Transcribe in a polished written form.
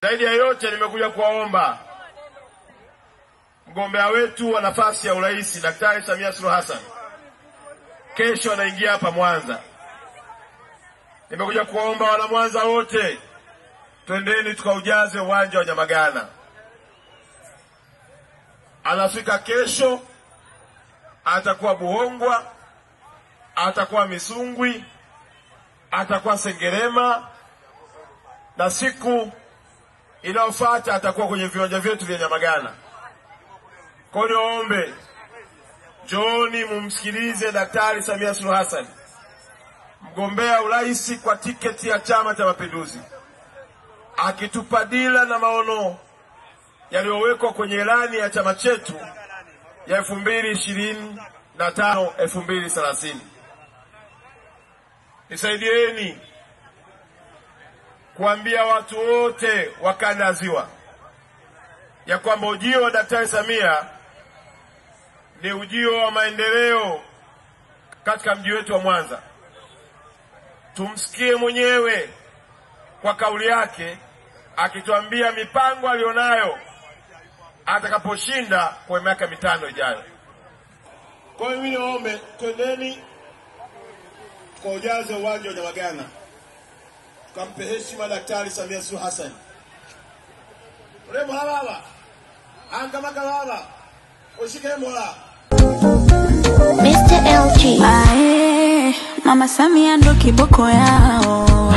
Zaidi ya yote nimekuja kuwaomba mgombea wetu wa nafasi ya urais Daktari Samia Suluhu Hassan kesho anaingia hapa Mwanza. Nimekuja kuwaomba wana Mwanza wote, twendeni tukaujaze uwanja wa Nyamagana. Anafika kesho, atakuwa Buhongwa, atakuwa Misungwi, atakuwa Sengerema, na siku inayofuata atakuwa kwenye viwanja vyetu vya Nyamagana. Kwa hiyo niombe, njooni mumsikilize Daktari Samia Suluhu Hassan, mgombea urais kwa tiketi ya Chama cha Mapinduzi, akitupa dira na maono yaliyowekwa kwenye ilani ya chama chetu ya 2025-2030. Nisaidieni kuambia watu wote wa kanda ya Ziwa ya kwamba ujio wa Daktari Samia ni ujio wa maendeleo katika mji wetu wa Mwanza. Tumsikie mwenyewe kwa kauli yake akituambia mipango alionayo atakaposhinda kwa miaka 5 ijayo. Kwa hiyo mimi naombe twendeni tukaujaze uwanja wa Nyamagana, tukampe heshima Daktari Samia Suluhu Hassan. Remo halala angamaka halala ushike mola Mr. LG. Mama Samia ndo kiboko yao.